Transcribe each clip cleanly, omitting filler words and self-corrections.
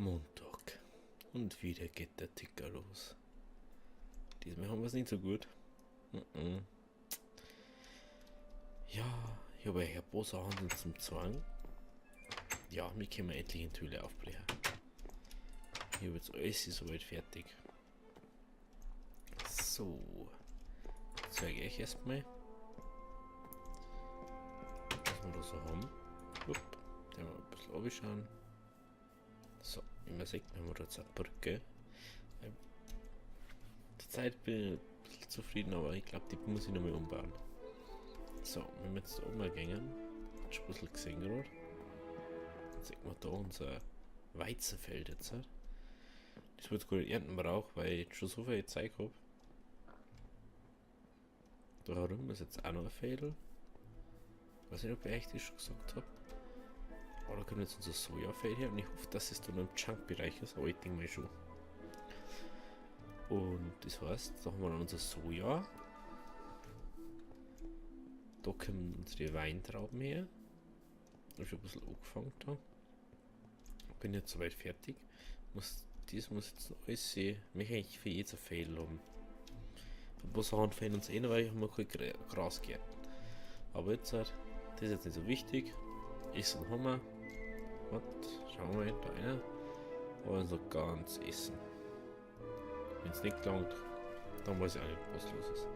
Montag. Und wieder geht der Ticker los. Diesmal haben wir es nicht so gut. Ja, ich habe ein paar Sachen zum Zwang. Ja, wir können endlich in die Höhle aufbrechen. Ich habe jetzt alles soweit fertig. So. Zeige ich erstmal, was wir da so haben. Da mal ein bisschen anschauen. So, wie man sieht, haben wir da jetzt eine Brücke. Zurzeit bin ich ein bisschen zufrieden, aber ich glaube, die muss ich noch mal umbauen. So, wenn wir jetzt da oben gehen, hast du ein bisschen gesehen gerade. Jetzt sieht man da unser Weizenfeld jetzt. Das wird gut ernten brauchen, weil ich jetzt schon so viel Zeit habe. Da herum ist jetzt auch noch ein Feld. Ich weiß nicht, ob ich euch das schon gesagt habe. Aber da kommt jetzt unser Sojafeld her und ich hoffe, dass es da noch im Junk-Bereich ist, aber ich denke mal schon. Und das heißt, da haben wir dann unser Soja. Da kommen unsere Weintrauben her. Ich habe schon ein bisschen angefangen da. Bin jetzt soweit fertig. Das muss jetzt noch alles sehen. Ich möchte eigentlich für jedes ein Feld haben. Ein paar Sachen fehlen uns eh noch, weil ich habe kein Gras geerntet. Aber jetzt, das ist jetzt nicht so wichtig. Essen haben wir. Schauen wir mal, da einer. Aber so ganz essen. Wenn es nicht gelangt, dann weiß ich auch nicht, was los ist.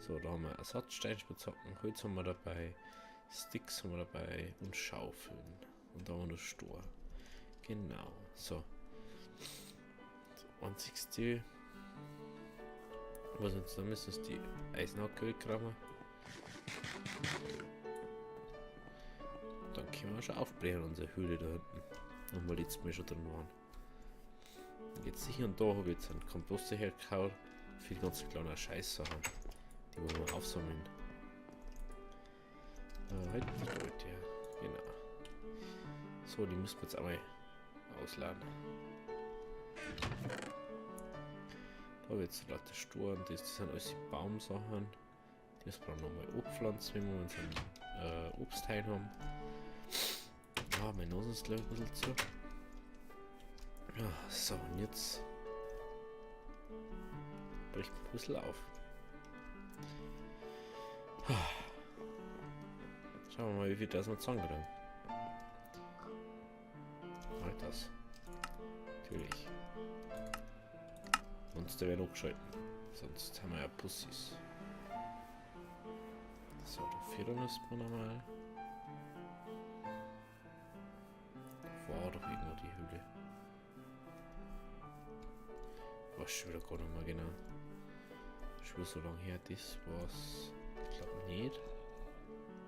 So, da haben wir Ersatzsteinspitzhacken, Holz haben wir dabei, Sticks haben wir dabei und Schaufeln. Und da haben wir noch Stor. Genau, so. Das einzigste, was wir jetzt da müssen, ist die Eisenhacke wegkramen. Dann können wir schon aufbrechen, unsere Höhle da hinten. Wo wir letztes Mal schon drin waren. Jetzt sicher und da habe ich jetzt einen Komposter hergehauen für die ganzen kleinen Scheißsachen, die wollen wir aufsammeln. Halt die Leute, ja, genau. So, die müssen wir jetzt einmal ausladen. Da habe ich jetzt lauter Stor und das sind alles die Baumsachen. Das brauchen wir nochmal abpflanzen, wenn wir unseren Obstteil haben. Ja, mein Nase ist gleich ein bisschen zu. Ja, so, und jetzt bricht ein bisschen auf. Schauen wir mal, wie viel das wir zusammenkriegen. Halt das. Natürlich. Sonst werden wir abgeschalten. Sonst haben wir ja Pussys. So, da fehlen müssen wir nochmal. War doch irgendwo die Höhle. Weiß schon wieder gar nicht mehr genau. Schon so lange her, das war's. Ich glaube nicht.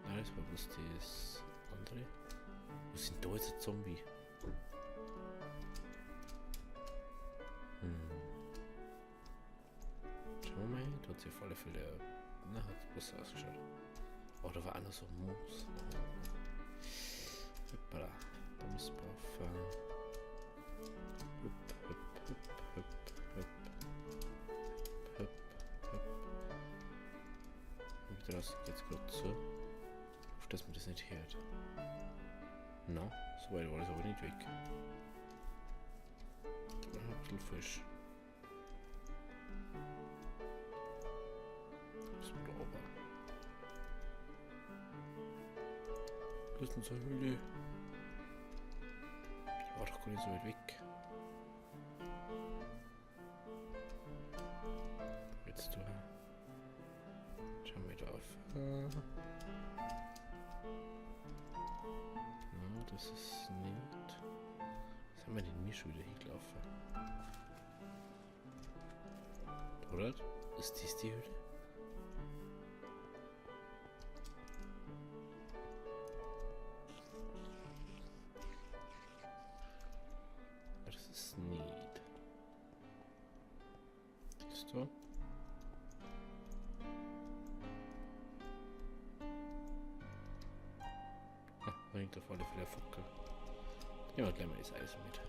Nein, das war bloß das andere. Was sind da jetzt ein Zombie? Schauen wir mal, da hat sich auf alle Fälle. Na, hat besser ausgeschaut. Oh, da war auch noch so ein Moos. Hoppala. Da müssen wir auf. Draußen geht's gerade so. Auf dass man das nicht hört. Na, so weit war das aber nicht weg. Ein bisschen frisch. Was wir da oben? Das ist unsere Höhle. Die war doch gar nicht so weit weg. Jetzt du. Schauen wir da auf. Na, das ist nicht. Was haben wir denn mir schon wieder hingelaufen? Oder? Ist dies die Höhle? Das ist nicht. Siehst du? Bringt auf alle Fälle Fackel. Ja, gleich mal das Eisen mit.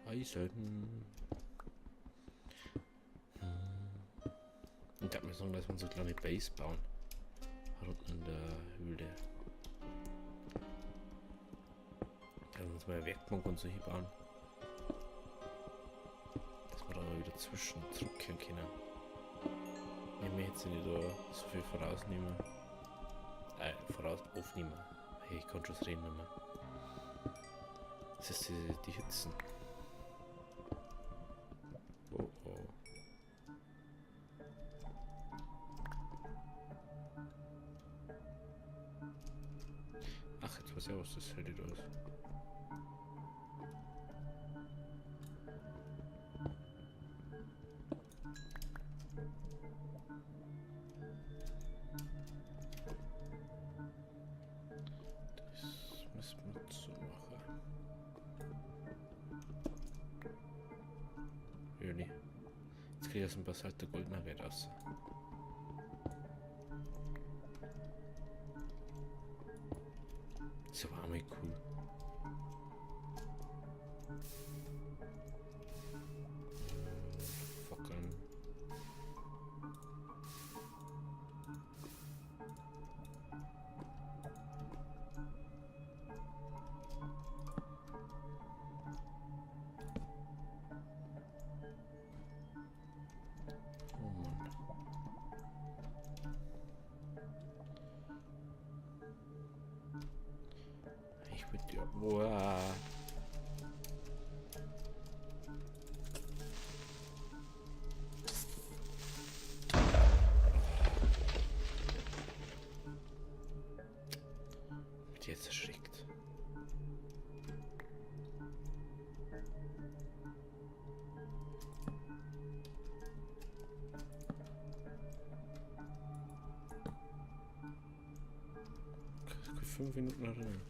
Eisen. Ich glaube, wir sagen, dass wir so eine kleine Base bauen. Unten in der Höhle. uns mal Werkbank und so hinbauen. Dass wir da mal wieder zurückkehren können. Wenn wir jetzt nicht da so viel vorausnehmen. Aufnehmen. Hey, ich kann schon reden nochmal. Das ist die Hitzen. Oh oh. Ach, jetzt weiß ich auch, was das hält aus. Das müssen wir so machen. Really? Jetzt kriege ich aus dem Basalt der Goldnugget raus. Das war mal cool. Fackeln. Oh Mann. Ich würde ja. Boah. Wird jetzt erschreckt. Ich kann 5 Minuten erinnern.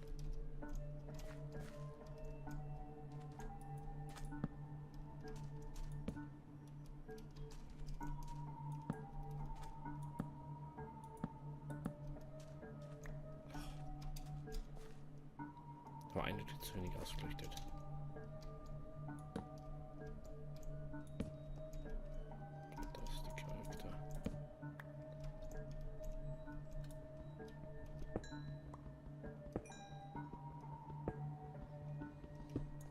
War eindeutig zu wenig ausgeleuchtet. Das ist der Charakter.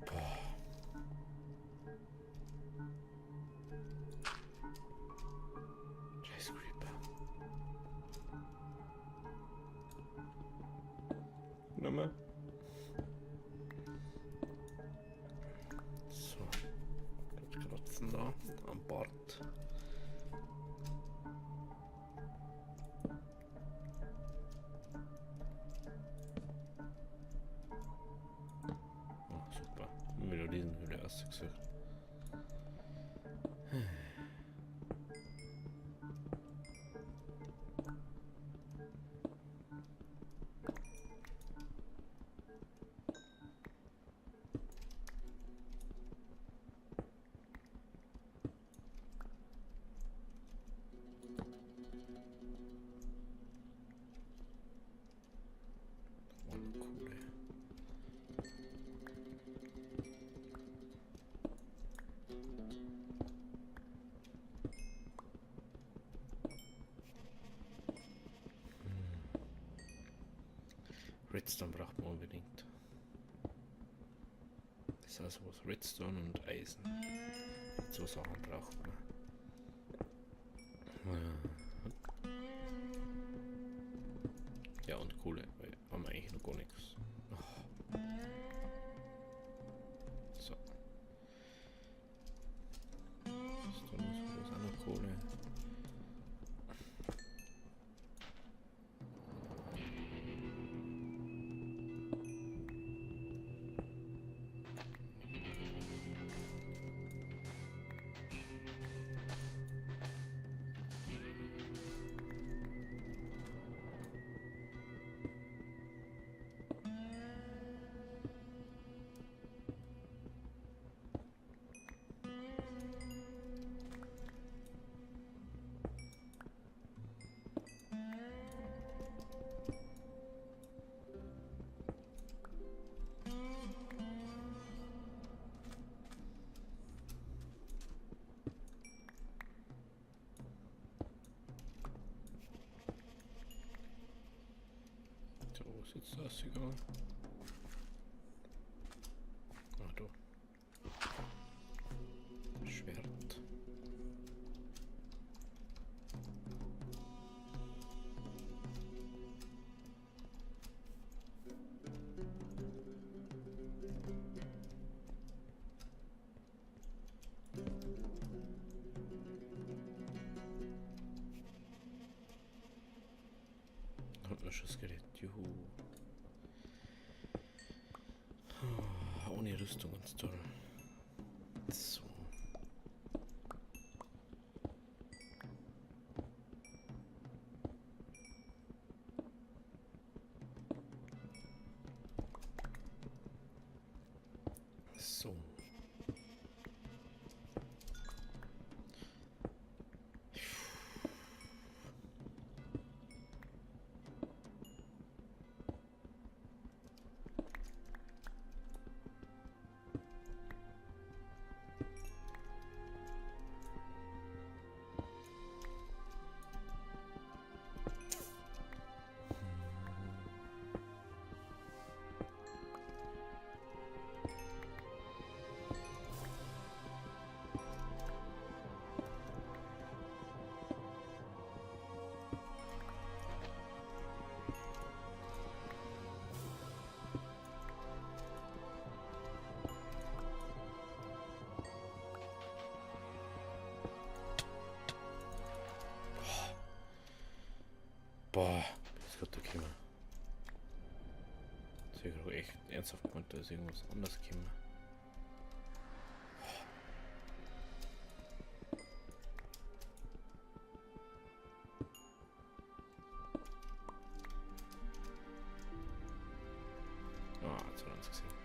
Boah. Scheiß Creeper. Nochmal. So. Kratzen da am Bart. Oh, super. Wieder diesen Höhle ausgesucht. Redstone braucht man unbedingt. Das ist also was Redstone und Eisen. So Sachen braucht man. Ja, und Kohle, weil haben wir eigentlich noch gar nichts. Oh. So. Dann ist auch noch Kohle. So, ist jetzt das egal. Schussgerät. Juhu. Ohne Rüstung ganz toll. So. So. Boah, das wird da kommen. Das habe ich auch echt ernsthaft gemeint, da ist irgendwas anderes gekommen. Ah, jetzt hat er uns gesehen.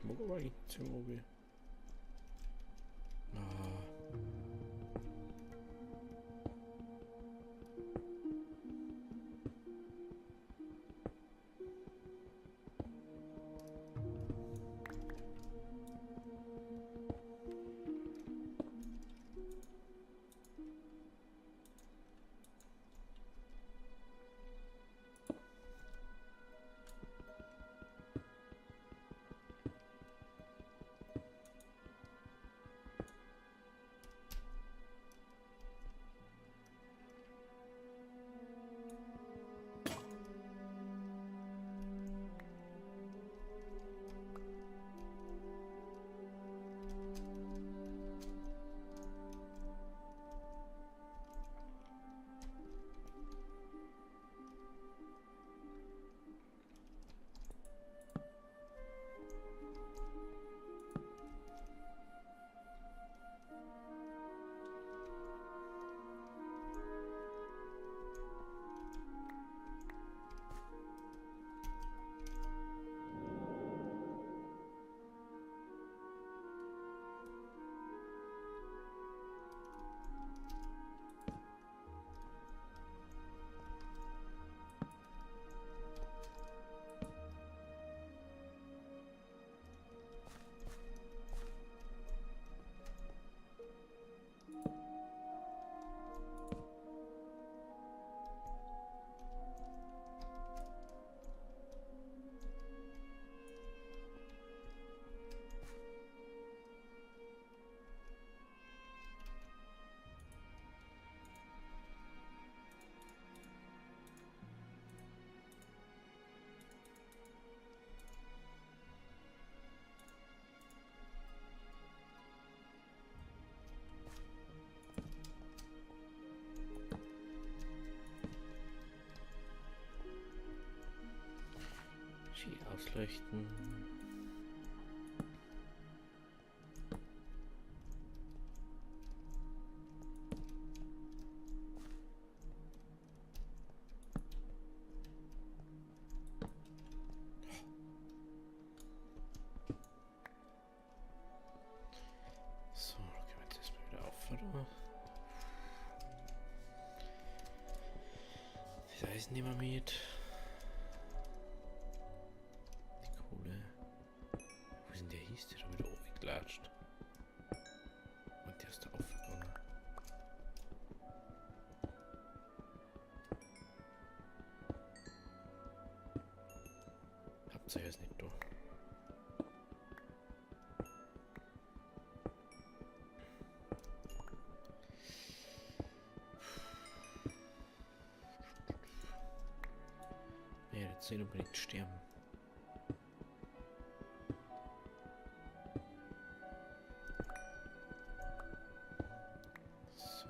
Mogę walić, co mówię? Ski ausleuchten. So, gehen wir jetzt erstmal wieder auf, oder? Das Eisen nehmen wir mit. Ist der schon wieder hochgeklatscht? Und der ist da aufgegangen. Habt ihr jetzt nicht da? jetzt nicht unbedingt sterben. So.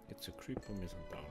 Jetzt ein Creeper, wir sind down.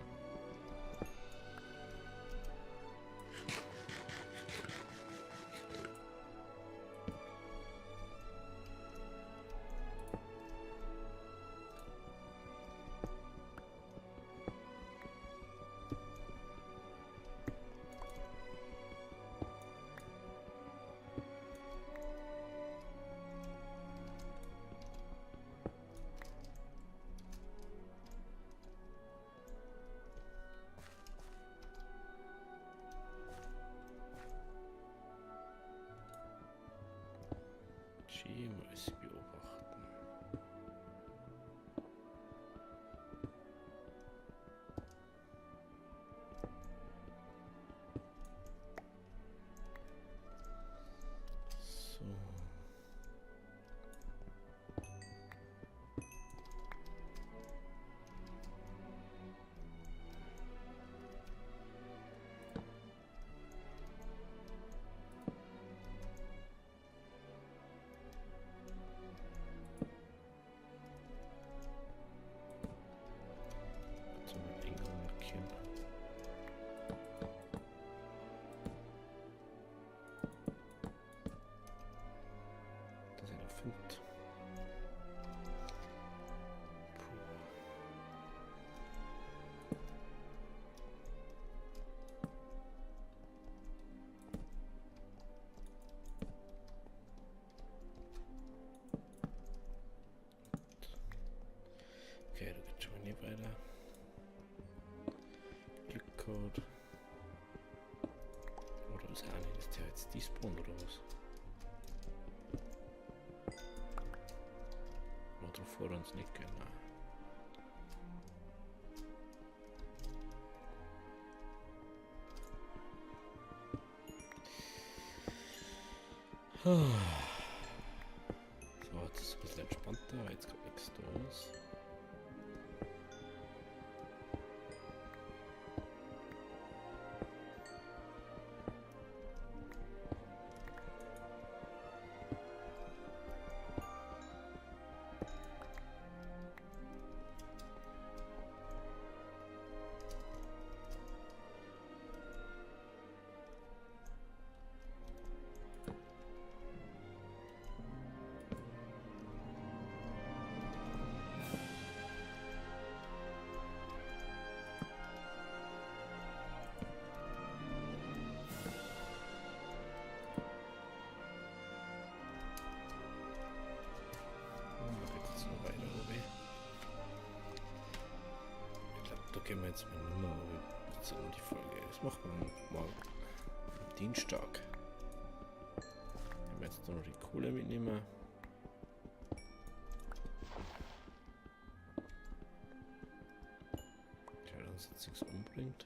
Muss beobachten. So. Okay, da geht schon mal nicht weiter. Glückcode. Oder ist ja nicht, ist der jetzt despawn oder was? Oder vor uns nicht, genau. So, jetzt ist es ein bisschen entspannter, jetzt kommt nichts los. Da gehen wir jetzt mal nicht mehr um die Folge. Das machen wir mal am Dienstag. Wenn wir jetzt noch die Kohle mitnehmen. Der uns jetzt nichts umbringt.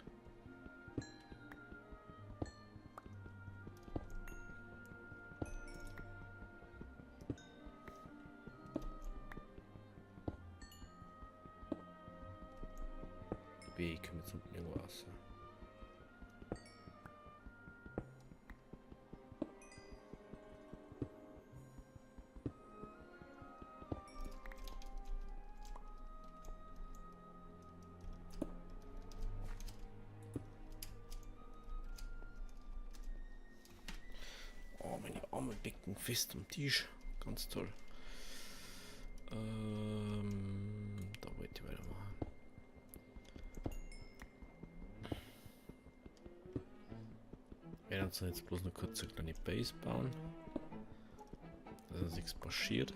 B können wir zum Wasser. Oh, meine Arme becken fest am Tisch. Ganz toll. Da wollte ich weitermachen. Wir werden uns jetzt bloß eine kurze kleine Base bauen, dass nichts passiert.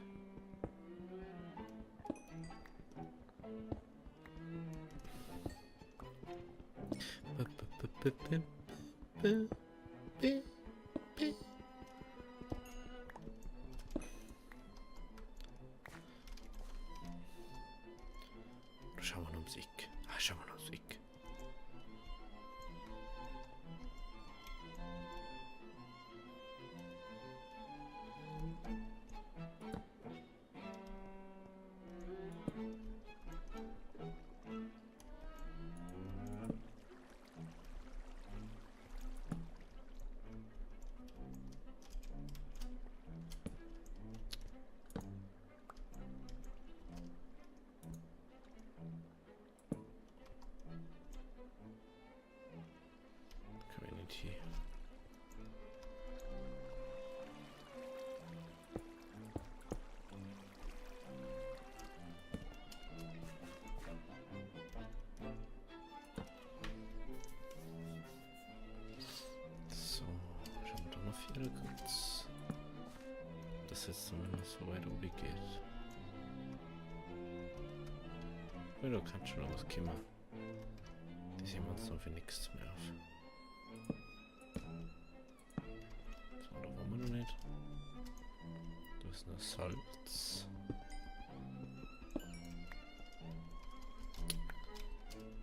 das jetzt zumindest so weit oben geht. Ja, da kann schon noch was kommen. Die sehen wir uns noch für nichts mehr auf. So, da wollen wir noch nicht. Da ist nur Salz.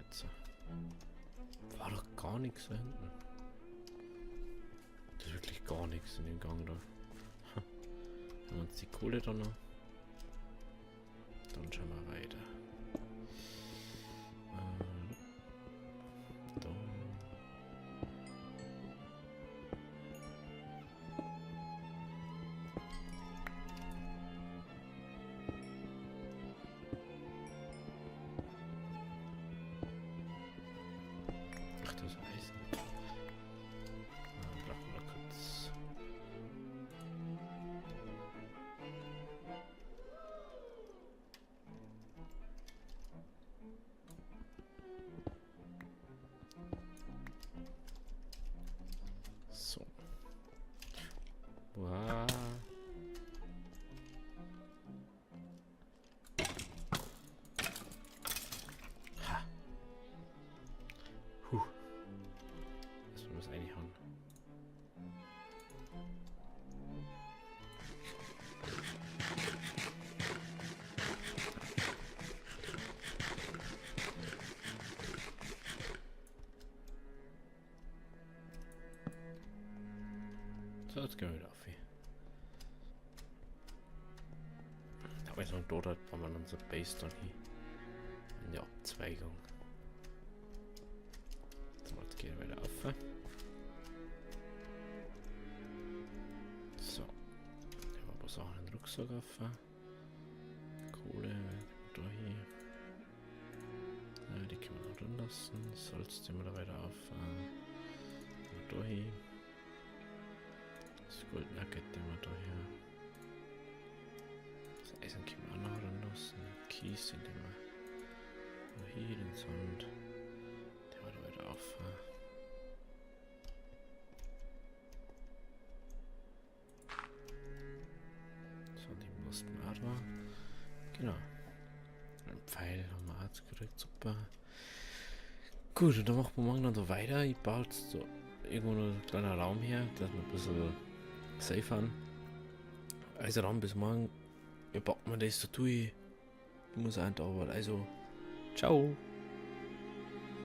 Jetzt. War doch gar nichts da hinten. Das ist wirklich gar nichts in dem Gang da. Haben wir uns die Kohle da noch. Dann schauen wir weiter. Da. Ach, das ist Eisen. Brauchen wir kurz. So. Wow. Ha. Huh. Das muss eigentlich hauen. So, jetzt gehen wir wieder auf. Aber ich sagen, dort hat man unser Base dann hier. In der Abzweigung. So, jetzt gehen wir wieder auf. So. Ich habe aber Sachen in den Rucksack auf. Kohle, da hier. Ja, die können wir noch drin lassen. Salz ziehen wir da weiter auf. Da hier. Das Goldnugget, den wir da hier. Das Eisen können wir auch noch ranlassen. Kies, den wir hier, den Sand, den wir da weiter auf. So, die mussten wir auch da. Genau. Ein Pfeil haben wir auch gekriegt, super. Gut, und dann machen wir morgen noch so weiter. Ich baue jetzt so irgendwo noch ein kleiner Raum her, dass wir ein bisschen safe haben. Also dann bis morgen. Wir packen das so durch. Ich muss einfach Arbeit. Also, ciao.